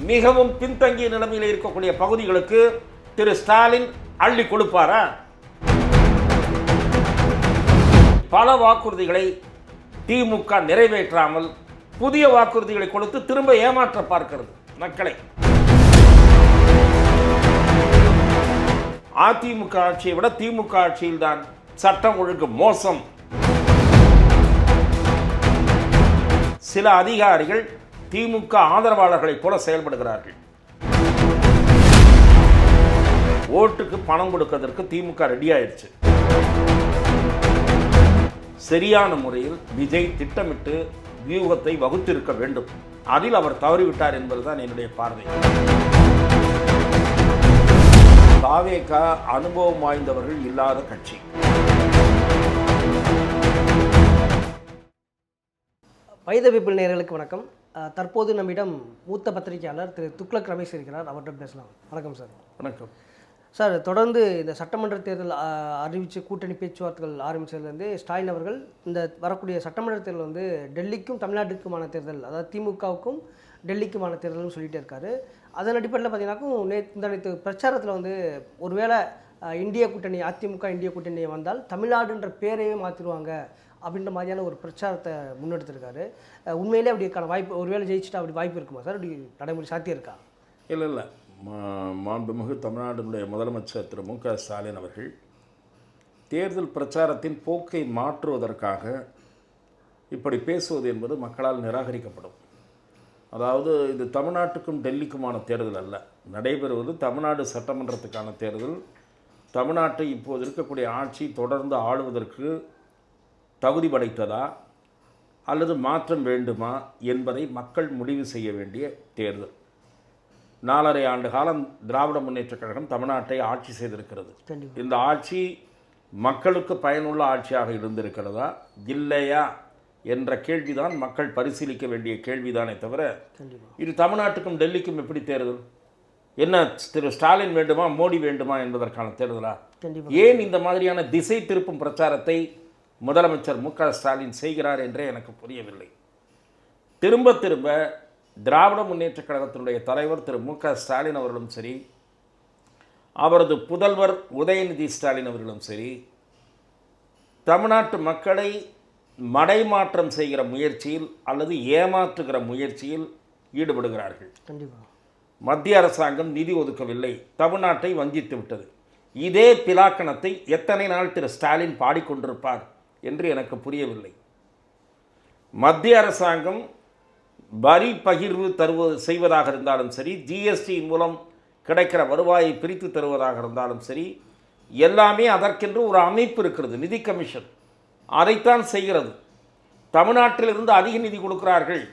மிகவும் பின்தங்கிய நிலைமையில் இருக்கக்கூடிய பகுதிகளுக்கு திரு ஸ்டாலின் அள்ளி கொடுப்பாரா? பல வாக்குறுதிகளை திமுக நிறைவேற்றாமல் புதிய வாக்குறுதிகளை கொடுத்து திரும்ப ஏமாற்ற பார்க்கிறது மக்களை. அதிமுக ஆட்சியை விட திமுக ஆட்சியில் தான் சட்டம் ஒழுங்கு மோசம். சில அதிகாரிகள் திமுக ஆதரவாளர்களைப் போல செயல்படுகிறார்கள். ஓட்டுக்கு பணம் கொடுப்பதற்கு திமுக ரெடி ஆயிடுச்சு. சரியான முறையில் விஜய் திட்டமிட்டு வியூகத்தை வகுத்திருக்க வேண்டும். அதில் அவர் தவறிவிட்டார் என்பதுதான் என்னுடைய பார்வை. தாவேக அனுபவம் வாய்ந்தவர்கள் இல்லாத கட்சி. வைத பீப்பிள் நேயர்களுக்கு வணக்கம். தற்போது நம்மிடம் மூத்த பத்திரிகையாளர் திரு துக்ளக் ரமேஷ் இருக்கிறார். அவர்கிட்ட பேசலாம். வணக்கம் சார். வணக்கம் சார். தொடர்ந்து இந்த சட்டமன்ற தேர்தல் அறிவித்து கூட்டணி பேச்சுவார்த்தைகள் ஆரம்பித்ததுலேருந்து ஸ்டாலின் அவர்கள் இந்த வரக்கூடிய சட்டமன்ற தேர்தல் வந்து டெல்லிக்கும் தமிழ்நாட்டுக்குமான தேர்தல், அதாவது திமுகவுக்கும் டெல்லிக்குமான தேர்தல்னு சொல்லிகிட்டே இருக்காரு. அதன் அடிப்படையில் பார்த்தீங்கன்னாக்கும் நேற்று பிரச்சாரத்தில் வந்து ஒருவேளை இந்திய கூட்டணி, அதிமுக இந்திய கூட்டணியை வந்தால் தமிழ்நாடுன்ற பேரையே மாற்றிடுவாங்க அப்படின்ற மாதிரியான ஒரு பிரச்சாரத்தை முன்னெடுத்திருக்காரு. உண்மையிலே அப்படிக்கான வாய்ப்பு, ஒருவேளை ஜெயிச்சுட்டா அப்படி வாய்ப்பு இருக்குமா சார்? அப்படி நடைமுறை சாத்தியம் இருக்கா? இல்லை மாண்புமிகு தமிழ்நாடுடைய முதலமைச்சர் திரு மு.க. ஸ்டாலின் அவர்கள் தேர்தல் பிரச்சாரத்தின் போக்கை மாற்றுவதற்காக இப்படி பேசுவது என்பது மக்களால் நிராகரிக்கப்படும். அதாவது இது தமிழ்நாட்டுக்கும் டெல்லிக்குமான தேர்தல் அல்ல. நடைபெறுவது தமிழ்நாடு சட்டமன்றத்துக்கான தேர்தல். தமிழ்நாட்டை இப்போது இருக்கக்கூடிய ஆட்சி தொடர்ந்து ஆளுவதற்கு தகுதி படைத்ததா அல்லது மாற்றம் வேண்டுமா என்பதை மக்கள் முடிவு செய்ய வேண்டிய தேர்தல். 4.5 ஆண்டு காலம் திராவிட முன்னேற்றக் கழகம் தமிழ்நாட்டை ஆட்சி செய்திருக்கிறது. இந்த ஆட்சி மக்களுக்கு பயனுள்ள ஆட்சியாக இருந்திருக்கிறதா இல்லையா என்ற கேள்விதான் மக்கள் பரிசீலிக்க வேண்டிய கேள்விதானே தவிர இது தமிழ்நாட்டுக்கும் டெல்லிக்கும் எப்படி தேர்தல்? என்ன திரு ஸ்டாலின் வேண்டுமா மோடி வேண்டுமா என்பதற்கான தேர்தலா? ஏன் இந்த மாதிரியான திசை திருப்பும் பிரச்சாரத்தை முதலமைச்சர் மு.க. ஸ்டாலின் செய்கிறார் என்றே எனக்கு புரியவில்லை. திரும்ப திரும்ப திராவிட முன்னேற்றக் கழகத்தினுடைய தலைவர் திரு மு.க. ஸ்டாலின் அவர்களும் சரி, அவரது புதல்வர் உதயநிதி ஸ்டாலின் அவர்களும் சரி, தமிழ்நாட்டு மக்களை மடைமாற்றம் செய்கிற முயற்சியில் அல்லது ஏமாற்றுகிற முயற்சியில் ஈடுபடுகிறார்கள். மத்திய அரசாங்கம் நிதி ஒதுக்கவில்லை, தமிழ்நாட்டை வஞ்சித்து விட்டது. இதே பிலாக்கணத்தை எத்தனை நாள் திரு ஸ்டாலின் பாடிக்கொண்டிருப்பார் என்று எனக்கு புரியவில்லை. மத்திய அரசாங்கம் வரி பகிர்வு செய்வதாக இருந்தாலும் சரி, ஜிஎஸ்டியின் மூலம் கிடைக்கிற வருவாயை பிரித்து தருவதாக இருந்தாலும் சரி, எல்லாமே அதற்கென்று ஒரு அமைப்பு இருக்கிறது, நிதி கமிஷன். அதைத்தான் செய்கிறது. தமிழ்நாட்டிலிருந்து அதிக நிதி கொடுக்கிறார்கள்,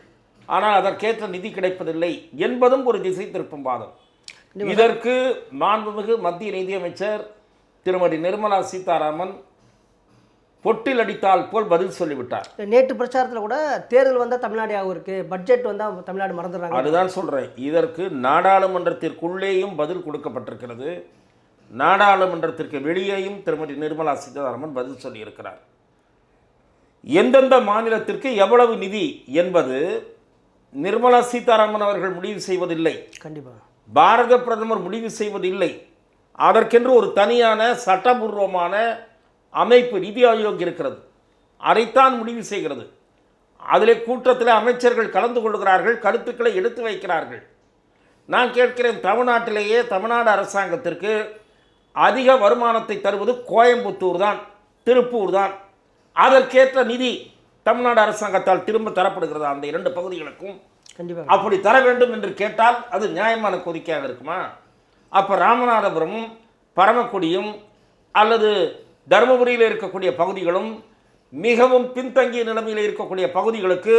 ஆனால் அதற்கேற்ற நிதி கிடைப்பதில்லை என்பதும் ஒரு திசை திருப்பும் வாதம். இதற்கு மாண்புமிகு மத்திய நிதியமைச்சர் திருமதி நிர்மலா சீதாராமன் பொட்டில் அடித்தால் போல் பதில் சொல்லிவிட்டார். நேற்று பிரச்சாரத்தில் கூட தேர்தல் வந்தால் தமிழ்நாடு இருக்கு, பட்ஜெட் வந்தால் தமிழ்நாடு மறந்துடுறாங்க. அதுதான் சொல்கிறேன். இதற்கு நாடாளுமன்றத்திற்குள்ளேயும் பதில் கொடுக்கப்பட்டிருக்கிறது, நாடாளுமன்றத்திற்கு வெளியேயும் திருமதி நிர்மலா சீதாராமன் பதில் சொல்லியிருக்கிறார். எந்தெந்த மாநிலத்திற்கு எவ்வளவு நிதி என்பது நிர்மலா சீதாராமன் அவர்கள் முடிவு செய்வதில்லை. கண்டிப்பாக பாரத பிரதமர் முடிவு செய்வதில்லை. அதற்கென்று ஒரு தனியான சட்டபூர்வமான அமைப்பு நிதி ஆயோக் இருக்கிறது, அதைத்தான் முடிவு செய்கிறது. அதிலே கூட்டத்தில் அமைச்சர்கள் கலந்து கொள்கிறார்கள், கருத்துக்களை எடுத்து வைக்கிறார்கள். நான் கேட்கிறேன், தமிழ்நாட்டிலேயே தமிழ்நாடு அரசாங்கத்திற்கு அதிக வருமானத்தை தருவது கோயம்புத்தூர் தான், திருப்பூர் தான். அதற்கேற்ற நிதி தமிழ்நாடு அரசாங்கத்தால் திரும்ப தரப்படுகிறது அந்த 2 பகுதிகளுக்கும். அப்படி தர வேண்டும் என்று கேட்டால் அது நியாயமான கோரிக்கையாக இருக்குமா? அப்போ ராமநாதபுரமும் பரமக்குடியும் அல்லது தருமபுரியில் இருக்கக்கூடிய பகுதிகளும் மிகவும் பின்தங்கிய நிலைமையில் இருக்கக்கூடிய பகுதிகளுக்கு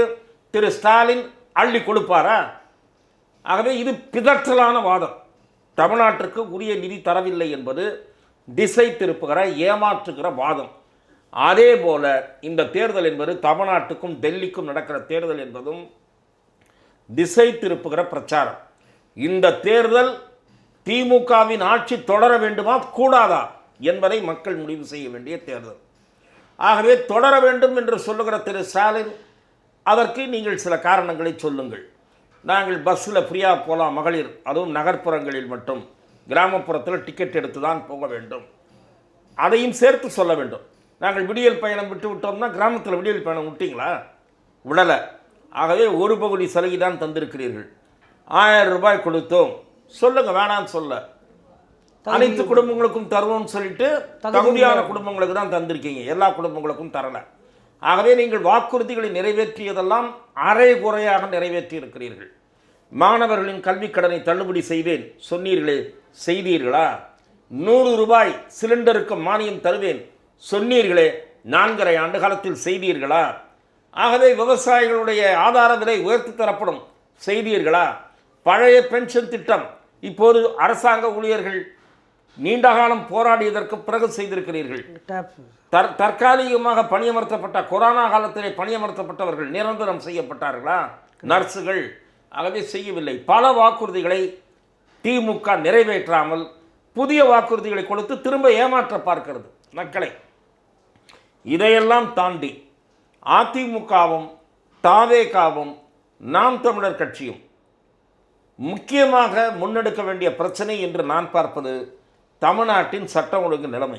திரு ஸ்டாலின் அள்ளி கொடுப்பாரா? ஆகவே இது பிதற்றலான வாதம். தமிழ்நாட்டிற்கு உரிய நிதி தரவில்லை என்பது திசை திருப்புகிற ஏமாற்றுகிற வாதம். அதே போல இந்த தேர்தல் என்பது தமிழ்நாட்டுக்கும் டெல்லிக்கும் நடக்கிற தேர்தல் என்பதும் திசை திருப்புகிற பிரச்சாரம். இந்த தேர்தல் திமுகவின் ஆட்சி தொடர வேண்டுமா கூடாதா என்பதை மக்கள் முடிவு செய்ய வேண்டிய தேர்தல். ஆகவே தொடர வேண்டும் என்று சொல்லுகிற திரு ஸ்டாலின், அதற்கு நீங்கள் சில காரணங்களை சொல்லுங்கள். நாங்கள் பஸ்ஸில் ஃப்ரீயாக போகலாம் மகளிர், அதுவும் நகர்ப்புறங்களில் மட்டும், கிராமப்புறத்தில் டிக்கெட் எடுத்து தான் போக வேண்டும். அதையும் சேர்த்து சொல்ல வேண்டும். நாங்கள் விடியல் பயணம் விட்டு விட்டோம்னா கிராமத்தில் விடியல் பயணம் விட்டீங்களா? விடலை. ஆகவே ஒரு பகுதி சலுகை தான் தந்திருக்கிறீர்கள். 1000 ரூபாய் கொடுத்தோம், சொல்லுங்க, வேணான்னு சொல்ல. அனைத்து குடும்பங்களுக்கும் தருவோம்னு சொல்லிட்டு தகுதியான குடும்பங்களுக்கு தான் தந்திருக்கீங்க, எல்லா குடும்பங்களுக்கும் தரல. ஆகவே நீங்கள் வாக்குறுதிகளை நிறைவேற்றியதெல்லாம் அரை குறையாக நிறைவேற்றி இருக்கிறீர்கள். மாணவர்களின் கல்விக் கடனை தள்ளுபடி செய்வேன் சொன்னீர்களே, செய்தீர்களா? 100 ரூபாய் சிலிண்டருக்கு மானியம் தருவேன் சொன்னீர்களே, 4.5 ஆண்டு காலத்தில் செய்தீர்களா? ஆகவே விவசாயிகளுடைய ஆதார விலை உயர்த்தி தரப்படும், செய்தீர்களா? பழைய பென்ஷன் திட்டம் இப்போது அரசாங்க ஊழியர்கள் நீண்ட காலம் போராடியதற்கு பிறகு செய்திருக்கிறீர்கள். தற்காலிகமாக பணியமர்த்தப்பட்ட கொரோனா காலத்திலே பணியமர்த்தப்பட்டவர்கள் நிரந்தரம் செய்யப்பட்டார்களா? நர்ஸுகள். ஆகவே செய்யவில்லை. பல வாக்குறுதிகளை திமுக நிறைவேற்றாமல் புதிய வாக்குறுதிகளை கொடுத்து திரும்ப ஏமாற்ற பார்க்கிறது மக்களை. இதையெல்லாம் தாண்டி அதிமுகவும் தாவேகாவும் நாம் தமிழர் கட்சியும் முக்கியமாக முன்னெடுக்க வேண்டிய பிரச்சனை என்று நான் பார்ப்பது தமிழ்நாட்டின் சட்டம் ஒழுங்கு நிலைமை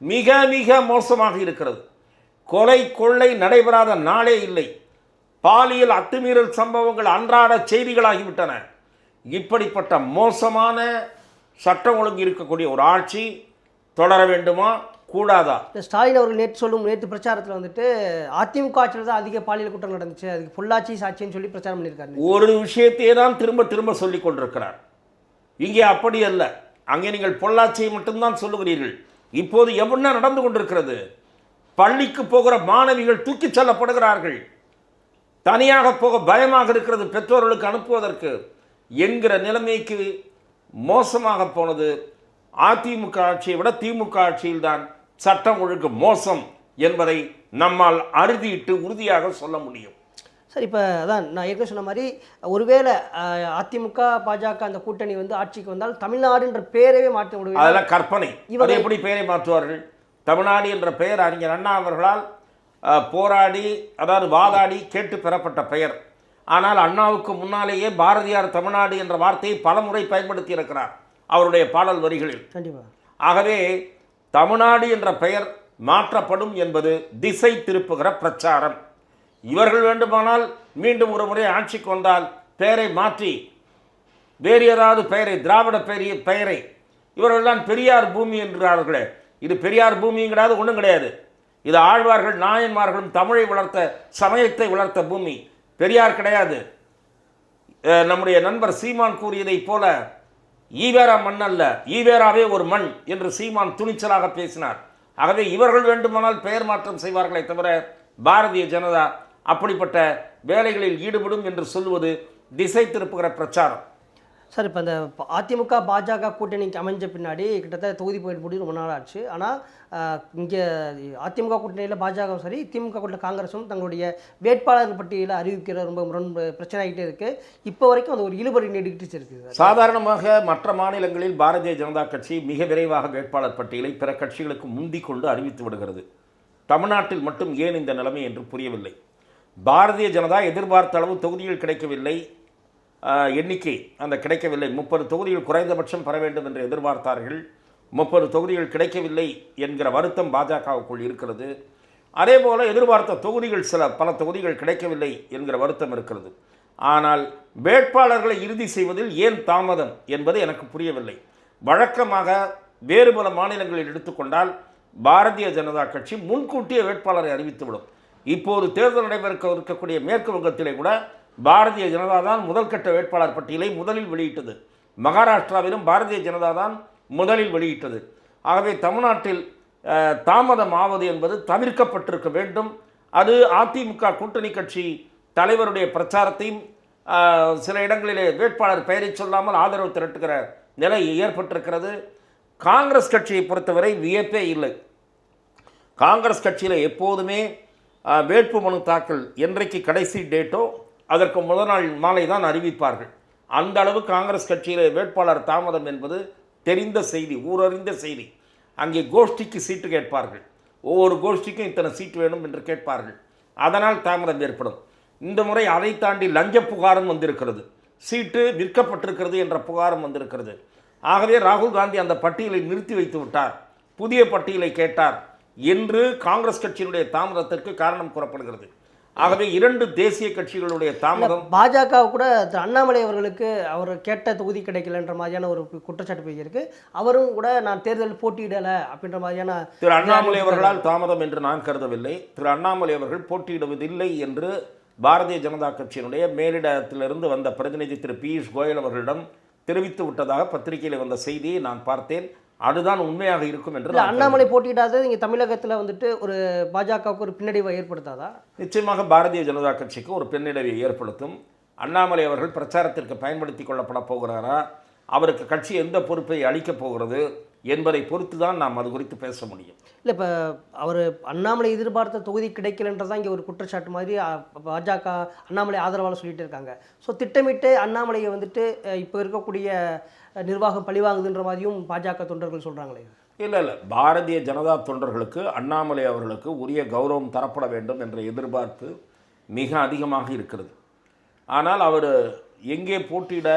மிக மிக மோசமாக இருக்கிறது. கொலை கொள்ளை நடைபெறாத நாளே இல்லை. பாலியல் அத்துமீறல் சம்பவங்கள் அன்றாட செய்திகளாகிவிட்டன. இப்படிப்பட்ட மோசமான சட்டம் ஒழுங்கு இருக்கக்கூடிய ஒரு ஆட்சி தொடர வேண்டுமா கூடாதா? ஸ்டாலின் அவர்கள் நேற்று பிரச்சாரத்தில் வந்துட்டு அதிமுக ஆட்சியில் தான் அதிக பாலியல் குற்றம் நடந்துச்சு, அதுக்கு பொள்ளாச்சி சாட்சின்னு சொல்லி பிரச்சாரம் பண்ணியிருக்காரு. ஒரு விஷயத்தையே தான் திரும்ப திரும்ப சொல்லிக் கொண்டிருக்கிறார். இங்கே அப்படி அல்ல. அங்கே நீங்கள் பொள்ளாச்சியை மட்டும்தான் சொல்லுகிறீர்கள். இப்போது என்ன நடந்து கொண்டிருக்கிறது? பள்ளிக்கு போகிற மாணவிகள் தூக்கிச் செல்லப்படுகிறார்கள். தனியாக போக பயமாக இருக்கிறது பெற்றோர்களுக்கு அனுப்புவதற்கு என்கிற நிலைமைக்கு மோசமாக போனது. அதிமுக ஆட்சியை விட திமுக ஆட்சியில்தான் சட்டம் ஒழுங்கு மோசம் என்பதை நம்மால் அறுதியிட்டு உறுதியாக சொல்ல முடியும். சார், இப்போ அதான் நான் ஏற்கனவே சொன்ன மாதிரி, ஒருவேளை அதிமுக பாஜக அந்த கூட்டணி வந்து ஆட்சிக்கு வந்தால் தமிழ்நாடுன்ற பெயரவே மாற்ற முடியும். அதெல்லாம் கற்பனை. இவரை எப்படி பெயரை மாற்றுவார்கள்? தமிழ்நாடு என்ற பெயர் அறிஞர் அண்ணா அவர்களால் போராடி, அதாவது வாதாடி கேட்டு பெறப்பட்ட பெயர். ஆனால் அண்ணாவுக்கு முன்னாலேயே பாரதியார் தமிழ்நாடு என்ற வார்த்தையை பல முறை பயன்படுத்தி இருக்கிறார் அவருடைய பாடல் வரிகளில். கண்டிப்பாக. ஆகவே தமிழ்நாடு என்ற பெயர் மாற்றப்படும் என்பது திசை திருப்புகிற பிரச்சாரம். இவர்கள் வேண்டுமானால் மீண்டும் ஒரு முறை ஆட்சிக்கு வந்தால் பெயரை மாற்றி வேறு ஏதாவது பெயரை, திராவிட பெயரை, இவர்கள் தான் பெரியார் பூமி என்கிறார்களே, இது பெரியார் பூமிங்கிறது ஒன்றும் கிடையாது. இது ஆழ்வார்கள் நாயன்மார்களும் தமிழை வளர்த்த, சமயத்தை வளர்த்த பூமி, பெரியார் கிடையாது. நம்முடைய நண்பர் சீமான் கூறியதை போல ஈவேரா மண் அல்ல, ஈவேராவே ஒரு மண் என்று சீமான் துணிச்சலாக பேசினார். ஆகவே இவர்கள் வேண்டுமானால் பெயர் மாற்றம் செய்வார்களே தவிர பாரதிய ஜனதா அப்படிப்பட்ட வேலைகளில் ஈடுபடும் என்று சொல்வது திசை திருப்புகிற பிரச்சாரம். சார், இப்போ இந்த அதிமுக பாஜக கூட்டணிக்கு அமைஞ்ச பின்னாடி கிட்டத்தட்ட தொகுதி போயிட்டு முடிவு ரொம்ப நாள் ஆச்சு. ஆனால் இங்கே அதிமுக கூட்டணியில் பாஜகவும் சரி, திமுக கூட்டணியில் காங்கிரஸும் தங்களுடைய வேட்பாளர் பட்டியலை அறிவிக்கிற ரொம்ப பிரச்சனை ஆகிட்டே இருக்குது. இப்போ வரைக்கும் அது ஒரு இழுபறி நீடிக்கிட்டு இருக்குது. சாதாரணமாக மற்ற மாநிலங்களில் பாரதிய ஜனதா கட்சி மிக விரைவாக வேட்பாளர் பட்டியலை பிற கட்சிகளுக்கு முந்திக் கொண்டு அறிவித்து விடுகிறது. தமிழ்நாட்டில் மட்டும் ஏன் இந்த நிலைமை என்று புரியவில்லை. பாரதிய ஜனதா எதிர்பார்த்த அளவு தொகுதிகள் கிடைக்கவில்லை, எண்ணிக்கை அந்த கிடைக்கவில்லை. 30 தொகுதிகள் குறைந்தபட்சம் பெற வேண்டும் என்று எதிர்பார்த்தார்கள். 30 தொகுதிகள் கிடைக்கவில்லை என்கிற வருத்தம் பாஜகவுக்குள் இருக்கிறது. அதே போல் எதிர்பார்த்த தொகுதிகள் பல தொகுதிகள் கிடைக்கவில்லை என்கிற வருத்தம் இருக்கிறது. ஆனால் வேட்பாளர்களை இறுதி செய்வதில் ஏன் தாமதம் என்பது எனக்கு புரியவில்லை. வழக்கமாக வேறு பல மாநிலங்களில் எடுத்துக்கொண்டால் பாரதிய ஜனதா கட்சி முன்கூட்டிய வேட்பாளரை அறிவித்துவிடும். இப்போது தேர்தல் இருக்கக்கூடிய மேற்கு வங்கத்திலே கூட பாரதிய ஜனதா தான் முதல் கட்ட வேட்பாளர் பட்டியலை முதலில் வெளியிட்டது. மகாராஷ்டிராவிலும் பாரதிய ஜனதா தான் முதலில் வெளியிட்டது. ஆகவே தமிழ்நாட்டில் தாமதம் ஆவது என்பது தவிர்க்கப்பட்டிருக்க வேண்டும். அது அதிமுக கூட்டணி கட்சி தலைவருடைய பிரச்சாரத்தையும் சில இடங்களிலே வேட்பாளர் பெயரை சொல்லாமல் ஆதரவு திரட்டுகிற நிலை ஏற்பட்டிருக்கிறது. காங்கிரஸ் கட்சியை பொறுத்தவரை வியப்பே இல்லை. காங்கிரஸ் கட்சியில் எப்போதுமே வேட்பு மனு தாக்கல் என்றைக்கு கடைசி டேட்டோ அதற்கு முதல் நாள் மாலை தான் அறிவிப்பார்கள். அந்த அளவு காங்கிரஸ் கட்சியில் வேட்பாளர் தாமதம் என்பது தெரிந்த செய்தி, ஊரறிந்த செய்தி. அங்கே கோஷ்டிக்கு சீட்டு கேட்பார்கள். ஒவ்வொரு கோஷ்டிக்கும் இத்தனை சீட்டு வேணும் என்று கேட்பார்கள். அதனால் தாமதம் ஏற்படும். இந்த முறை அதை தாண்டி லஞ்ச புகாரும் வந்திருக்கிறது, சீட்டு விற்கப்பட்டிருக்கிறது என்ற புகாரும் வந்திருக்கிறது. ஆகவே ராகுல் காந்தி அந்த பட்டியலை நிறுத்தி வைத்து விட்டார், புதிய பட்டியலை கேட்டார் என்று காங்கிரஸ் கட்சியினுடைய தாமதத்திற்கு காரணம் கூறப்படுகிறது. ஆகவே இரண்டு தேசிய கட்சிகளுடைய தாமதம். பாஜக கூட திரு அண்ணாமலை அவர்களுக்கு அவர் கேட்ட தொகுதி கிடைக்கலன்ற மாதிரியான ஒரு குற்றச்சாட்டு போயிருக்கு. அவரும் கூட நான் தேர்தலில் போட்டியிடலை அப்படின்ற மாதிரியான. திரு அண்ணாமலை அவர்களால் தாமதம் என்று நான் கருதவில்லை. திரு அண்ணாமலை அவர்கள் போட்டியிடுவதில்லை என்று பாரதிய ஜனதா கட்சியினுடைய மேலிடத்திலிருந்து வந்த பிரதிநிதி திரு பியூஷ் கோயல் அவர்களிடம் தெரிவித்து விட்டதாக பத்திரிகையில் வந்த செய்தியை நான் பார்த்தேன். அதுதான் உண்மையாக இருக்கும் என்று. அண்ணாமலை போட்டியிடாத இங்கே தமிழகத்தில் வந்துட்டு ஒரு பாஜகவுக்கு ஒரு பின்னடைவை ஏற்படுத்தாதா? நிச்சயமாக பாரதிய ஜனதா கட்சிக்கு ஒரு பின்னடைவை ஏற்படுத்தும். அண்ணாமலை அவர்கள் பிரச்சாரத்திற்கு பயன்படுத்தி கொள்ளப்பட போகிறாரா, அவருக்கு கட்சி எந்த பொறுப்பை அளிக்கப் போகிறது என்பதை பொறுத்து தான் நாம் அது குறித்து பேச முடியும். இல்லை, இப்போ அவர் அண்ணாமலை எதிர்பார்த்த தொகுதி கிடைக்கலன்றதான் இங்கே ஒரு குற்றச்சாட்டு மாதிரி பாஜக அண்ணாமலை ஆதரவாளர் சொல்லிட்டு இருக்காங்க. ஸோ திட்டமிட்டு அண்ணாமலையை வந்துட்டு இப்போ இருக்கக்கூடிய நிர்வாகம் பழிவாங்குதுன்ற மாதிரியும் பாஜக தொண்டர்கள் சொல்கிறாங்களே. இல்லை, பாரதிய ஜனதா தொண்டர்களுக்கு அண்ணாமலை அவர்களுக்கு உரிய கௌரவம் தரப்பட வேண்டும் என்ற எதிர்பார்ப்பு மிக அதிகமாக இருக்கிறது. ஆனால் அவர் எங்கே போட்டியிட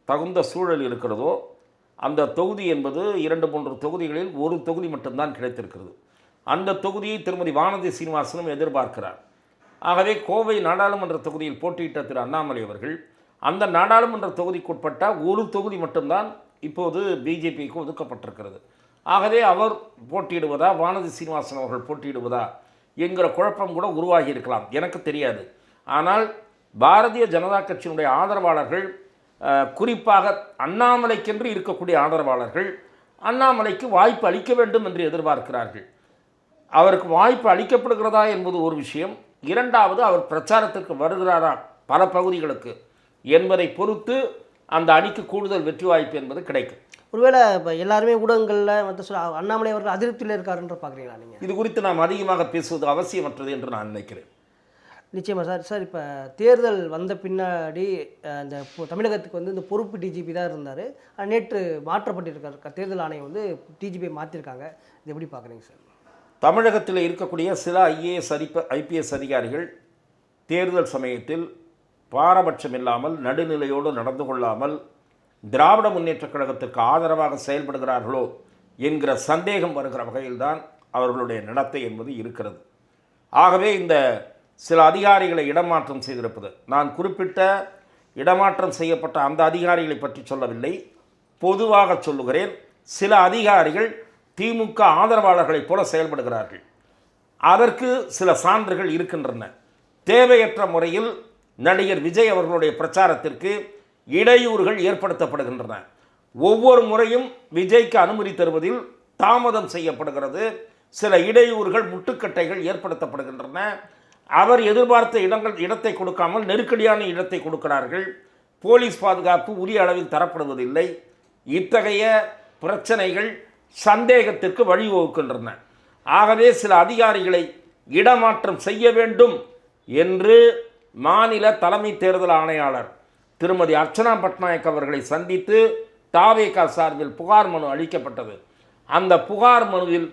தகுந்த சூழல் இருக்கிறதோ அந்த தொகுதி என்பது 2-3 தொகுதிகளில் ஒரு தொகுதி மட்டும்தான் கிடைத்திருக்கிறது. அந்த தொகுதியை திருமதி வானதி சீனிவாசனும் எதிர்பார்க்கிறார். ஆகவே கோவை நாடாளுமன்ற தொகுதியில் போட்டியிட்ட திரு அண்ணாமலை அவர்கள் அந்த நாடாளுமன்ற தொகுதிக்குட்பட்ட ஒரு தொகுதி மட்டும்தான் இப்போது பிஜேபிக்கு ஒதுக்கப்பட்டிருக்கிறது. ஆகவே அவர் போட்டியிடுவதா, வானதி சீனிவாசன் அவர்கள் போட்டியிடுவதா என்கிற குழப்பம் கூட உருவாகி இருக்கலாம், எனக்கு தெரியாது. ஆனால் பாரதிய ஜனதா கட்சியினுடைய ஆதரவாளர்கள், குறிப்பாக அண்ணாமலைக்கென்று இருக்கக்கூடிய ஆதரவாளர்கள் அண்ணாமலைக்கு வாய்ப்பு அளிக்க வேண்டும் என்று எதிர்பார்க்கிறார்கள். அவருக்கு வாய்ப்பு அளிக்கப்படுகிறதா என்பது ஒரு விஷயம். இரண்டாவது, அவர் பிரச்சாரத்திற்கு வருகிறாரா பல பகுதிகளுக்கு என்பதை பொறுத்து அந்த அணிக்கு கூடுதல் வெற்றி வாய்ப்பு என்பது கிடைக்கும். ஒருவேளை இப்போ எல்லாருமே ஊடகங்களில் மற்ற அண்ணாமலை அவர்கள் அதிருப்தியில் இருக்காருன்ற பார்க்குறீங்களா நீங்கள்? இது குறித்து நாம் அதிகமாக பேசுவது அவசியமற்றது என்று நான் நினைக்கிறேன். நிச்சயமாக சார். இப்போ தேர்தல் வந்த பின்னாடி இந்த தமிழகத்துக்கு வந்து இந்த பொறுப்பு டிஜிபி தான் இருந்தார். நேற்று மாற்றப்பட்டிருக்கார், தேர்தல் ஆணையம் வந்து டிஜிபியை மாற்றிருக்காங்க. இது எப்படி பார்க்குறீங்க சார்? தமிழகத்தில் இருக்கக்கூடிய சில ஐஏஎஸ் ஐபிஎஸ் அதிகாரிகள் தேர்தல் சமயத்தில் பாரபட்சம் இல்லாமல் நடுநிலையோடு நடந்து கொள்ளாமல் திராவிட முன்னேற்றக் கழகத்திற்கு ஆதரவாக செயல்படுகிறார்களோ என்கிற சந்தேகம் வருகிற வகையில்தான் அவர்களுடைய நடத்தை என்பது இருக்கிறது. ஆகவே இந்த சில அதிகாரிகளை இடமாற்றம் செய்திருப்பது, நான் குறிப்பிட்ட இடமாற்றம் செய்யப்பட்ட அந்த அதிகாரிகளை பற்றி சொல்லவில்லை, பொதுவாக சொல்லுகிறேன். சில அதிகாரிகள் திமுக ஆதரவாளர்களைப் போல செயல்படுகிறார்கள். அதற்கு சில சான்றுகள் இருக்கின்றன. தேவையற்ற முறையில் நடிகர் விஜய் அவர்களுடைய பிரச்சாரத்திற்கு இடையூறுகள் ஏற்படுத்தப்படுகின்றன. ஒவ்வொரு முறையும் விஜய்க்கு அனுமதி தருவதில் தாமதம் செய்யப்படுகிறது. சில இடையூறுகள், முட்டுக்கட்டைகள் ஏற்படுத்தப்படுகின்றன. அவர் எதிர்பார்த்த இடத்தை கொடுக்காமல் நெருக்கடியான இடத்தை கொடுக்கிறார்கள். போலீஸ் பாதுகாப்பு உரிய அளவில் தரப்படுவதில்லை. இத்தகைய பிரச்சனைகள் சந்தேகத்திற்கு வழிவகுக்கின்றன. ஆகவே சில அதிகாரிகளை இடமாற்றம் செய்ய வேண்டும் என்று மாநில தலைமை தேர்தல் ஆணையாளர் திருமதி அர்ச்சனா பட்நாயக் அவர்களை சந்தித்து தாவேகா சார்பில் புகார் மனு அளிக்கப்பட்டது. அந்த புகார் மனுவில்,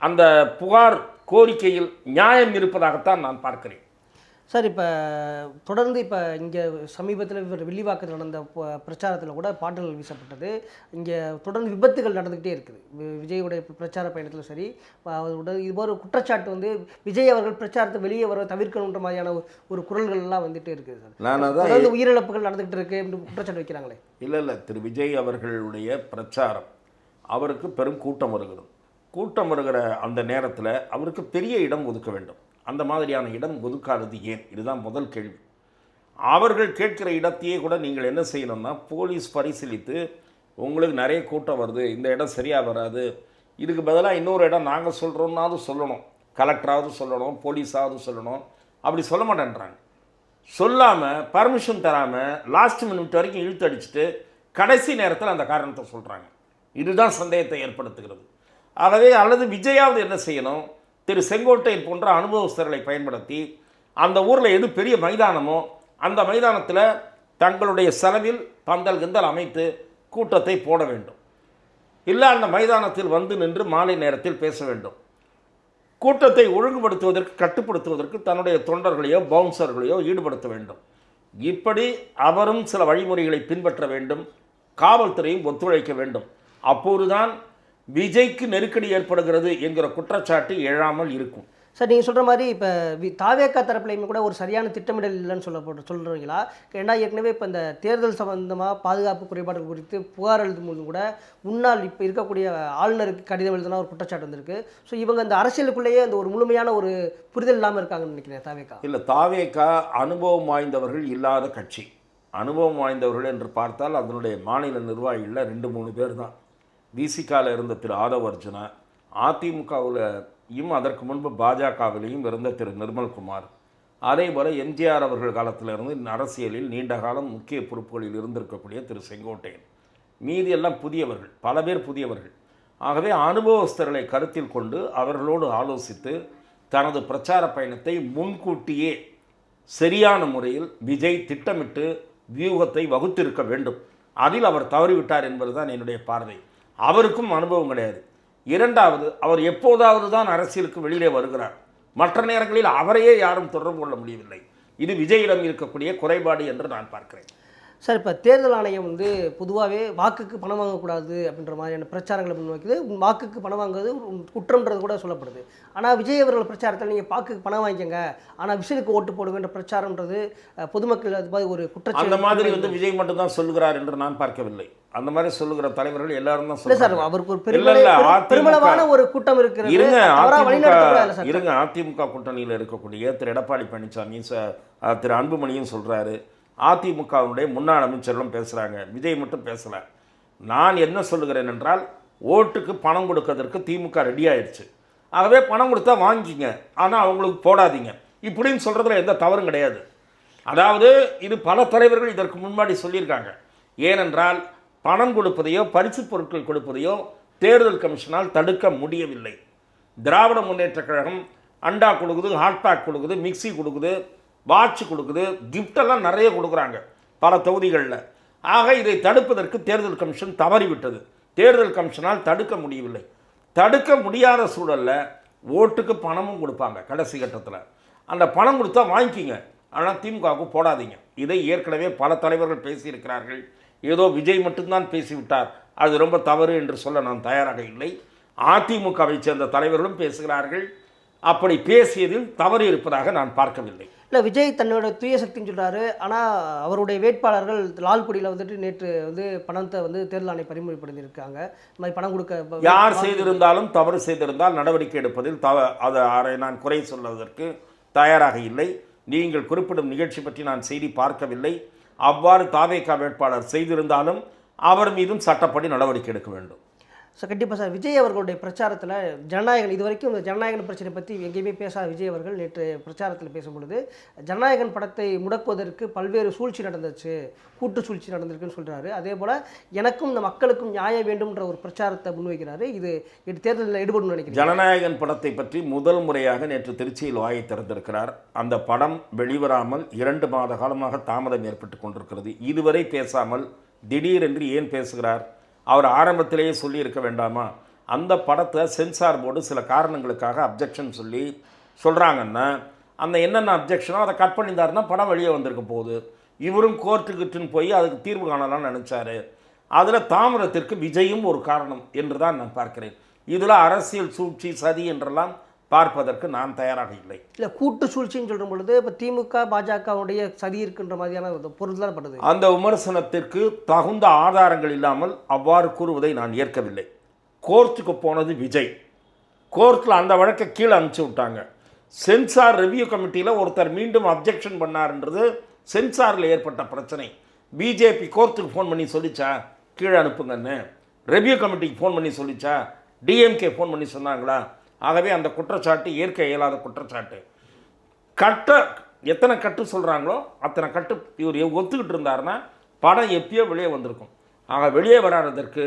அந்த புகார் கோரிக்கையில் நியாயம் இருப்பதாகத்தான் நான் பார்க்கிறேன். சார், இப்போ தொடர்ந்து இப்போ இங்கே சமீபத்தில் வில்லிவாக்கத்தில் நடந்த பிரச்சாரத்தில் கூட பாடல்கள் வீசப்பட்டது. இங்கே தொடர்ந்து விபத்துகள் நடந்துக்கிட்டே இருக்குது. விஜயோடைய பிரச்சார பயணத்தில் சரி, அவரோட இது ஒரு குற்றச்சாட்டு வந்து விஜய் அவர்கள் பிரச்சாரத்தை வெளியே வர தவிர்க்கணுன்ற மாதிரியான ஒரு குரல்கள்லாம் வந்துகிட்டே இருக்குது சார். நான் தொடர்ந்து உயிரிழப்புகள் நடந்துகிட்டு இருக்கு குற்றச்சாட்டு வைக்கிறாங்களே. இல்லை, திரு விஜய் அவர்களுடைய பிரச்சாரம், அவருக்கு பெரும் கூட்டம் வருகிறது. கூட்டம் வருகிற அந்த நேரத்தில் அவருக்கு பெரிய இடம் ஒதுக்க வேண்டும். அந்த மாதிரியான இடம் ஒதுக்காதது ஏன்? இதுதான் முதல் கேள்வி. அவர்கள் கேட்கிற இடத்தையே கூட நீங்கள் என்ன செய்யணும்னா, போலீஸ் பரிசீலித்து உங்களுக்கு நிறைய கூட்டம் வருது, இந்த இடம் சரியாக வராது, இதுக்கு பதிலாக இன்னொரு இடம் நாங்கள் சொல்கிறோம்னாவது சொல்லணும், கலெக்டராவது சொல்லணும், போலீஸாவது சொல்லணும். அப்படி சொல்ல மாட்டேன்றாங்க. சொல்லாமல், பர்மிஷன் தராமல், லாஸ்ட் மினிட் வரைக்கும் இழுத்து அடிச்சுட்டு கடைசி நேரத்தில் அந்த காரணத்தை சொல்கிறாங்க. இதுதான் சந்தேகத்தை ஏற்படுத்துகிறது. ஆகவே அல்லது விஜயாவது என்ன செய்யணும், திரு செங்கோட்டையன் போன்ற அனுபவஸ்தர்களை பயன்படுத்தி அந்த ஊரில் எது பெரிய மைதானமோ அந்த மைதானத்தில் தங்களுடைய செலவில் பந்தல் கிந்தல் அமைத்து கூட்டத்தை போட வேண்டும். இல்லை, அந்த மைதானத்தில் வந்து நின்று மாலை நேரத்தில் பேச வேண்டும். கூட்டத்தை ஒழுங்குபடுத்துவதற்கு கட்டுப்படுத்துவதற்கு தன்னுடைய தொண்டர்களையோ பவுன்சர்களையோ ஈடுபடுத்த வேண்டும். இப்படி அவரும் சில வழிமுறைகளை பின்பற்ற வேண்டும். காவல்துறையும் ஒத்துழைக்க வேண்டும். அப்போதுதான் விஜய்க்கு நெருக்கடி ஏற்படுகிறது என்கிற குற்றச்சாட்டு எழாமல் இருக்கும். சார் நீங்கள் சொல்கிற மாதிரி இப்போ தாவேக்கா தரப்புலையுமே கூட ஒரு சரியான திட்டமிடல் இல்லைன்னு சொல்கிறீங்களா? ஏன்னா ஏற்கனவே இப்போ இந்த தேர்தல் சம்பந்தமாக பாதுகாப்பு குறைபாடுகள் குறித்து புகார் எழுதும் போது கூட முன்னாள் இப்போ இருக்கக்கூடிய ஆளுநருக்கு கடிதம் எழுதுனா ஒரு குற்றச்சாட்டு வந்திருக்கு. ஸோ இவங்க இந்த அரசியலுக்குள்ளேயே அந்த ஒரு முழுமையான ஒரு புரிதல் இல்லாமல் இருக்காங்கன்னு நினைக்கிறேன் தாவேக்கா. இல்லை, தாவேக்கா அனுபவம் வாய்ந்தவர்கள் இல்லாத கட்சி. அனுபவம் வாய்ந்தவர்கள் என்று பார்த்தால் அதனுடைய மாநில நிர்வாகிகளில் 2-3 பேர் தான். விசிகாவில் இருந்த திரு ஆதவ் அர்ஜுனா, அதிமுகவிலையும் அதற்கு முன்பு பாஜகவிலையும் இருந்த திரு நிர்மல்குமார், அதே போல் எம்ஜிஆர் அவர்கள் காலத்திலிருந்து அரசியலில் நீண்ட காலம் முக்கிய பொறுப்புகளில் இருந்திருக்கக்கூடிய திரு செங்கோட்டையன், மீதி எல்லாம் புதியவர்கள், பல பேர் புதியவர்கள். ஆகவே அனுபவஸ்தர்களை கருத்தில் கொண்டு அவர்களோடு ஆலோசித்து தனது பிரச்சார பயணத்தை முன்கூட்டியே சரியான முறையில் விஜய் திட்டமிட்டு வியூகத்தை வகுத்திருக்க வேண்டும். அதில் அவர் தவறிவிட்டார் என்பதுதான் என்னுடைய பார்வை. அவருக்கும் அனுபவம் கிடையாது. இரண்டாவது, அவர் எப்போதாவது தான் அரசியலுக்கு வெளியிலே வருகிறார். மற்ற நேரங்களில் அவரையே யாரும் தொடர்பு கொள்ள முடியவில்லை. இது விஜயிடம் இருக்கக்கூடிய குறைபாடு என்று நான் பார்க்கிறேன். சார் இப்போ தேர்தல் ஆணையம் வந்து பொதுவாகவே வாக்குக்கு பணம் வாங்கக்கூடாது அப்படின்ற மாதிரியான பிரச்சாரங்களை முன்வைக்குது. வாக்குக்கு பணம் வாங்குவது குற்றம்ன்றது கூட சொல்லப்படுது. ஆனால் விஜய் அவர்கள் பிரச்சாரத்தில் நீங்கள் வாக்குக்கு பணம் வாங்கிக்கங்க, ஆனால் விசிலுக்கு ஓட்டு போடுங்கன்ற பிரச்சாரம்ன்றது பொதுமக்கள் அது மாதிரி ஒரு குற்றச்சாட்டு. அந்த மாதிரி வந்து விஜய் மட்டும் தான் சொல்லுகிறார் என்று நான் பார்க்கவில்லை. அந்த மாதிரி சொல்லுகிற தலைவர்கள் எல்லாரும் தான் சொல்லுங்க சார். அவருக்கு ஒரு பெருமளவான ஒரு கூட்டம் இருக்கிறது. இருங்க, அதிமுக கூட்டணியில் இருக்கக்கூடிய திரு எடப்பாடி பழனிசாமி, திரு அன்புமணியும் சொல்றாரு, அதிமுகவுடைய முன்னாள் அமைச்சர்களும் பேசுகிறாங்க, விஜய் மட்டும் பேசலை. நான் என்ன சொல்லுகிறேன் என்றால், ஓட்டுக்கு பணம் கொடுக்கறதற்கு திமுக ரெடி ஆயிடுச்சு. ஆகவே பணம் கொடுத்தா வாங்கிங்க, ஆனால் அவங்களுக்கு போடாதீங்க இப்படின்னு சொல்கிறதுல எந்த தவறும் கிடையாது. அதாவது இது பல தலைவர்கள் இதற்கு முன்னாடி சொல்லியிருக்காங்க. ஏனென்றால் பணம் கொடுப்பதையோ பரிசு பொருட்கள் கொடுப்பதையோ தேர்தல் கமிஷனால் தடுக்க முடியவில்லை. திராவிட முன்னேற்ற கழகம் அண்டா கொடுக்குது, ஹாட்பேக் கொடுக்குது, மிக்சி கொடுக்குது, வாட்ச் கொடுக்குது, கிஃப்டெல்லாம் நிறைய கொடுக்குறாங்க பல தொகுதிகளில். ஆக இதை தடுப்பதற்கு தேர்தல் கமிஷன் தவறிவிட்டது. தேர்தல் கமிஷனால் தடுக்க முடியவில்லை. தடுக்க முடியாத சூழலில் ஓட்டுக்கு பணமும் கொடுப்பாங்க கடைசி கட்டத்தில். அந்த பணம் கொடுத்தா வாங்கிக்கிங்க, ஆனால் திமுகவுக்கு போடாதீங்க. இதை ஏற்கனவே பல தலைவர்கள் பேசியிருக்கிறார்கள். ஏதோ விஜய் மட்டும்தான் பேசிவிட்டார், அது ரொம்ப தவறு என்று சொல்ல நான் தயாராக இல்லை. அதிமுகவை சேர்ந்த தலைவர்களும் பேசுகிறார்கள். அப்படி பேசியதில் தவறு இருப்பதாக நான் பார்க்கவில்லை. இல்லை, விஜய் தன்னோட தூய சக்தின்னு சொல்கிறாரு. ஆனால் அவருடைய வேட்பாளர்கள் லால்குடியில் வந்துட்டு நேற்று வந்து பணத்தை வந்து தேர்தல் ஆணையம் பறிமுறைப்படுத்தியிருக்காங்க. இந்த மாதிரி பணம் கொடுக்க யார் செய்திருந்தாலும் தவறு செய்திருந்தால் நடவடிக்கை எடுப்பதில் அதை நான் குறை சொல்வதற்கு தயாராக இல்லை. நீங்கள் குறிப்பிடும் நிகழ்ச்சி பற்றி நான் செய்தி பார்க்கவில்லை. அவ்வாறு தாவேகா வேட்பாளர் செய்திருந்தாலும் அவர் மீதும் சட்டப்படி நடவடிக்கை எடுக்க வேண்டும். ஸோ கண்டிப்பாக சார், விஜய் அவர்களுடைய பிரச்சாரத்தில் ஜனநாயகன் இது வரைக்கும் இந்த ஜனநாயகன் பிரச்சனை பற்றி எங்கேயுமே பேசாத விஜய் அவர்கள் நேற்று பிரச்சாரத்தில் பேசும்பொழுது ஜனநாயகன் படத்தை முடக்குவதற்கு பல்வேறு சூழ்ச்சி நடந்துச்சு, கூட்டு சூழ்ச்சி நடந்திருக்குன்னு சொல்கிறாரு. அதே போல் எனக்கும் இந்த மக்களுக்கும் நியாயம் வேண்டும்ன்ற ஒரு பிரச்சாரத்தை முன்வைக்கிறாரு. இது தேர்தலில் ஈடுபடும் நினைக்கிறேன். ஜனநாயகன் படத்தை பற்றி முதல் முறையாக நேற்று திருச்சியில் வாயை திறந்திருக்கிறார். அந்த படம் வெளிவராமல் 2 மாத காலமாக தாமதம் ஏற்பட்டு கொண்டிருக்கிறது. இதுவரை பேசாமல் திடீரென்று ஏன் பேசுகிறார்? அவர் ஆரம்பத்திலேயே சொல்லியிருக்க வேண்டாமா? அந்த படத்தை சென்சார் போர்டு சில காரணங்களுக்காக அப்ஜெக்ஷன் சொல்கிறாங்கன்னா அந்த என்னென்ன அப்ஜெக்ஷனோ அதை கட் பண்ணியிருந்தாருன்னா படம் வெளியே வந்திருக்க போகுது. இவரும் கோர்ட்டுக்கிட்டுன்னு போய் அதுக்கு தீர்வு காணலாம்னு நினச்சாரு. அதில் தாமதத்திற்கு விஜயும் ஒரு காரணம் என்று தான் நான் பார்க்கிறேன். இதில் அரசியல் சூழ்ச்சி சதி என்றெல்லாம் பார்ப்பதற்கு நான் தயாராக இல்லை. இல்லை, கூட்டு சூழ்ச்சின்னு சொல்லும் பொழுது இப்போ திமுக பாஜகவுடைய சதி இருக்கின்ற மாதிரியான பொருள் தான் படுது. அந்த விமர்சனத்திற்கு தகுந்த ஆதாரங்கள் இல்லாமல் அவ்வாறு கூறுவதை நான் ஏற்கவில்லை. கோர்ட்டுக்கு போனது விஜய். கோர்ட்டில் அந்த வழக்கை கீழே அனுப்பிச்சி விட்டாங்க. சென்சார் ரிவ்யூ கமிட்டியில் ஒருத்தர் மீண்டும் அப்ஜெக்ஷன் பண்ணார்ன்றது சென்சாரில் ஏற்பட்ட பிரச்சனை. பிஜேபி கோர்ட்டுக்கு ஃபோன் பண்ணி சொல்லிச்சா கீழே அனுப்புங்கன்னு? ரிவ்யூ கமிட்டிக்கு ஃபோன் பண்ணி சொல்லிச்சா? டிஎம்கே ஃபோன் பண்ணி சொன்னாங்களா? ஆகவே அந்த குற்றச்சாட்டு ஏற்க இயலாத குற்றச்சாட்டு. எத்தனை கட்டு சொல்கிறாங்களோ அத்தனை கட்டு இவர் ஒத்துக்கிட்டு இருந்தாருன்னா படம் எப்பயோ வெளியே வந்திருக்கும். ஆக வெளியே வராததற்கு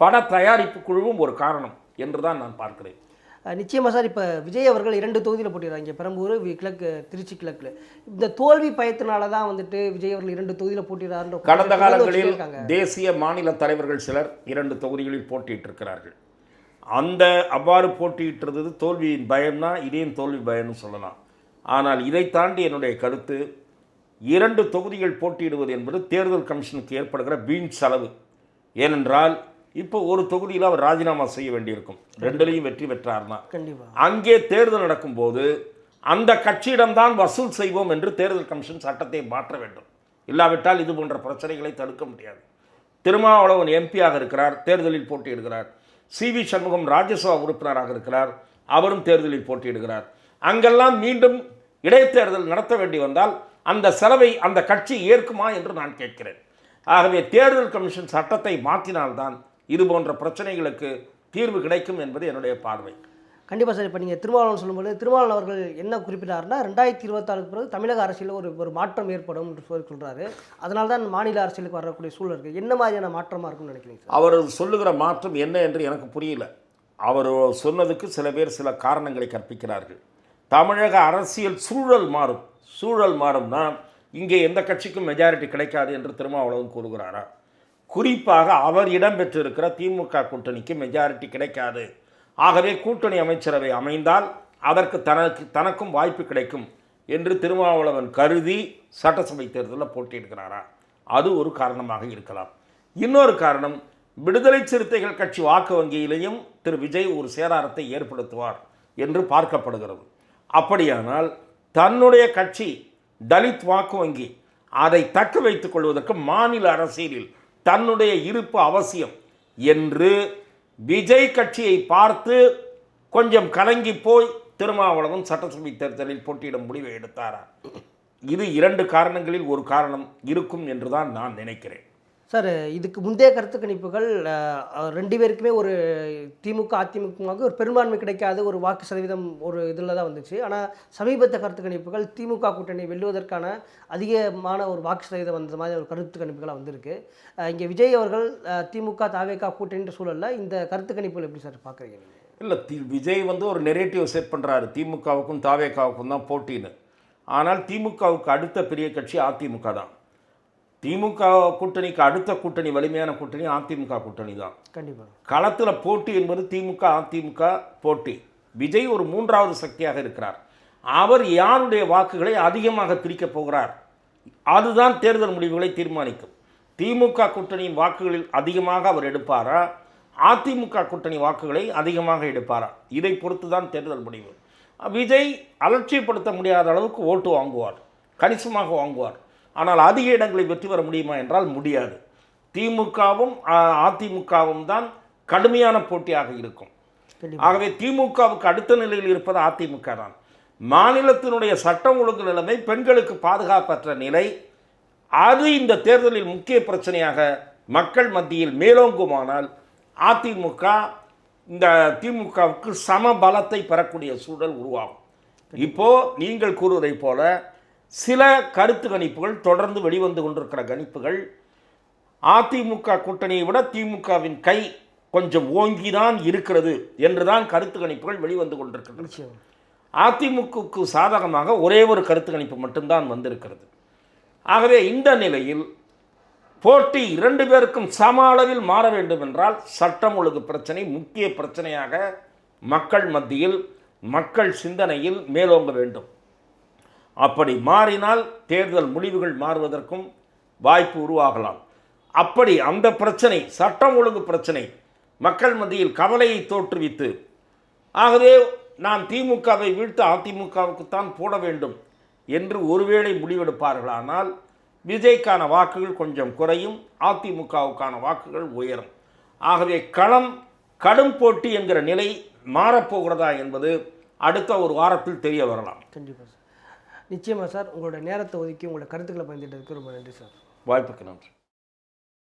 பட தயாரிப்பு குழுவும் ஒரு காரணம் என்று தான் நான் பார்க்கிறேன். நிச்சயமாக சார், இப்போ விஜய் அவர்கள் 2 தொகுதியில் போட்டிடுறாங்க, பெரம்பூர் கிழக்கு, திருச்சி கிழக்கில். இந்த தோல்வி பயத்தினால தான் வந்துட்டு விஜய் அவர்கள் 2 தொகுதியில் போட்டிடுறாருன்ற கடந்த காலங்களில் தேசிய மாநில தலைவர்கள் சிலர் 2 தொகுதிகளில் போட்டியிட்டிருக்கிறார்கள். அந்த அவ்வாறு போட்டியிட்டிருந்தது தோல்வியின் பயம்னா இதையும் தோல்வி பயம்னு சொல்லலாம். ஆனால் இதை தாண்டி என்னுடைய கருத்து, 2 தொகுதிகள் போட்டியிடுவது என்பது தேர்தல் கமிஷனுக்கு ஏற்படுகிற வீண் செலவு. ஏனென்றால் இப்போ ஒரு தொகுதியில் அவர் ராஜினாமா செய்ய வேண்டியிருக்கும், 2லையும் வெற்றி பெற்றார்னா. அங்கே தேர்தல் நடக்கும்போது அந்த கட்சியிடம்தான் வசூல் செய்வோம் என்று தேர்தல் கமிஷன் சட்டத்தை மாற்ற வேண்டும். இல்லாவிட்டால் இது போன்ற பிரச்சனைகளை தடுக்க முடியாது. திருமாவளவன் எம்பியாக இருக்கிறார், தேர்தலில் போட்டியிடுகிறார். CV சண்முகம் ராஜ்யசபா உறுப்பினராக இருக்கிறார், அவரும் தேர்தலில் போட்டியிடுகிறார். அங்கெல்லாம் மீண்டும் இடைத்தேர்தல் நடத்த வேண்டி வந்தால் அந்த செலவை அந்த கட்சி ஏற்குமா என்று நான் கேட்கிறேன். ஆகவே தேர்தல் கமிஷன் சட்டத்தை மாற்றினால்தான் இது போன்ற பிரச்சனைகளுக்கு தீர்வு கிடைக்கும் என்பது என்னுடைய பார்வை. கண்டிப்பாக சார். இப்போ நீங்கள் திருமாவளவன் சொல்லும்போது திருமாவளவன் அவர்கள் என்ன குறிப்பிட்டார்னா 2024 பிறகு தமிழக அரசியலில் ஒரு மாற்றம் ஏற்படும் என்று சொல்கிறாரு. அதனால தான் மாநில அரசியலுக்கு வரக்கூடிய சூழல் இருக்குது. என்ன மாதிரியான மாற்றமாக இருக்கும்னு நினைக்கிறீங்க சார்? அவர் சொல்லுகிற மாற்றம் என்ன என்று எனக்கு புரியல. அவர் சொன்னதுக்கு சில பேர் சில காரணங்களை கற்பிக்கிறார்கள். தமிழக அரசியல் சூழல் மாறும்னா இங்கே எந்த கட்சிக்கும் மெஜாரிட்டி கிடைக்காது என்று திருமாவளவன் கூறுகிறாரா? குறிப்பாக அவர் இடம்பெற்றிருக்கிற திமுக கூட்டணிக்கு மெஜாரிட்டி கிடைக்காது, ஆகவே கூட்டணி அமைச்சரவை அமைந்தால் அதற்கு தனக்கும் வாய்ப்பு கிடைக்கும் என்று திருமாவளவன் கருதி சட்டசபை தேர்தலில் போட்டியிடுகிறாரா? அது ஒரு காரணமாக இருக்கலாம். இன்னொரு காரணம், விடுதலை சிறுத்தைகள் கட்சி வாக்கு வங்கியிலேயும் திரு விஜய் ஒரு சேதாரத்தை ஏற்படுத்துவார் என்று பார்க்கப்படுகிறது. அப்படியானால் தன்னுடைய கட்சி தலித் வாக்கு வங்கி, அதை தக்க வைத்துக் கொள்வதற்கு மாநில அரசியலில் தன்னுடைய இருப்பு அவசியம் என்று விஜய் கட்சியை பார்த்து கொஞ்சம் கலங்கி போய் திருமாவளவன் சட்டசபை தேர்தலில் போட்டியிடும் முடிவை எடுத்தாரா? இது 2 காரணங்களில் ஒரு காரணம் இருக்கும் என்றுதான் நான் நினைக்கிறேன். சார், இதுக்கு முந்தைய கருத்து கணிப்புகள் 2 பேருக்குமே ஒரு திமுக அதிமுகவுக்கு ஒரு பெரும்பான்மை கிடைக்காது, ஒரு வாக்கு சதவீதம் ஒரு இதில் தான் வந்துச்சு. ஆனால் சமீபத்த கருத்து கணிப்புகள் திமுக கூட்டணி வெல்லுவதற்கான அதிகமான ஒரு வாக்கு சதவீதம் வந்த மாதிரி ஒரு கருத்து கணிப்புகளாக வந்திருக்கு. இங்கே விஜய் அவர்கள் திமுக தாவேகா கூட்டணின்ற சூழலில் இந்த கருத்து கணிப்புகள் எப்படி சார் பார்க்குறீங்க? இல்லை, விஜய் ஒரு நெரேட்டிவ் செட் பண்ணுறாரு, திமுகவுக்கும் தாவேகாவுக்கும் தான் போட்டின்னு. ஆனால் திமுகவுக்கு அடுத்த பெரிய கட்சி அதிமுக தான். திமுக கூட்டணிக்கு அடுத்த கூட்டணி, வலிமையான கூட்டணி அதிமுக கூட்டணி தான். கண்டிப்பாக களத்தில் போட்டி என்பது திமுக அதிமுக போட்டி. விஜய் ஒரு 3வது சக்தியாக இருக்கிறார். அவர் யாருடைய வாக்குகளை அதிகமாக பிரிக்கப் போகிறார், அதுதான் தேர்தல் முடிவுகளை தீர்மானிக்கும். திமுக கூட்டணியின் வாக்குகளில் அதிகமாக அவர் எடுப்பாரா, அதிமுக கூட்டணி வாக்குகளை அதிகமாக எடுப்பாரா, இதை பொறுத்து தான் தேர்தல் முடிவு. விஜய் அலட்சியப்படுத்த முடியாத அளவுக்கு ஓட்டு வாங்குவார், கணிசமாக வாங்குவார். ஆனால் அதிக இடங்களை வெற்றி பெற முடியுமா என்றால் முடியாது. திமுகவும் அதிமுகவும் தான் கடுமையான போட்டியாக இருக்கும். ஆகவே திமுகவுக்கு அடுத்த நிலையில் இருப்பது அதிமுக தான். மாநிலத்தினுடைய சட்டம் ஒழுங்கு நிலைமை, பெண்களுக்கு பாதுகாப்பற்ற நிலை, அது இந்த தேர்தலில் முக்கிய பிரச்சனையாக மக்கள் மத்தியில் மேலோங்குமானால் அதிமுக இந்த திமுகவுக்கு சம பலத்தை பெறக்கூடிய சூழல் உருவாகும். இப்போ நீங்கள் கூறுவதை போல சில கருத்து கணிப்புகள் தொடர்ந்து வெளிவந்து கொண்டிருக்கிற கணிப்புகள் அதிமுக கூட்டணியை விட திமுகவின் கை கொஞ்சம் ஓங்கிதான் இருக்கிறது என்றுதான் கருத்து கணிப்புகள் வெளிவந்து கொண்டிருக்கிறது. அதிமுகவுக்கு சாதகமாக ஒரே ஒரு கருத்து கணிப்பு மட்டும்தான் வந்திருக்கிறது. ஆகவே இந்த நிலையில் போட்டி 2 பேருக்கும் சம அளவில் மாற வேண்டும் என்றால் சட்டம் ஒழுங்கு பிரச்சனை முக்கிய பிரச்சனையாக மக்கள் மத்தியில், மக்கள் சிந்தனையில் மேலோங்க வேண்டும். அப்படி மாறினால் தேர்தல் முடிவுகள் மாறுவதற்கும் வாய்ப்பு உருவாகலாம். அப்படி அந்த பிரச்சனை, சட்டம் ஒழுங்கு பிரச்சனை மக்கள் மத்தியில் கவலையை தோற்றுவித்து, ஆகவே நான் திமுகவை வீழ்த்த அதிமுகவுக்குத்தான் போட வேண்டும் என்று ஒருவேளை முடிவெடுப்பார்களானால் விஜய்க்கான வாக்குகள் கொஞ்சம் குறையும், அதிமுகவுக்கான வாக்குகள் உயரும். ஆகவே களம் கடும் போட்டி என்கிற நிலை மாறப்போகிறதா என்பது அடுத்த ஒரு வாரத்தில் தெரிய வரலாம். கண்டிப்பாக சார், நிச்சயமாக சார். உங்களோட நேரத்தை ஒதுக்கி உங்களோட கருத்துக்களை பகிர்ந்துட்டதுக்கு ரொம்ப நன்றி சார். வாய்ப்புக்கு நன்றி.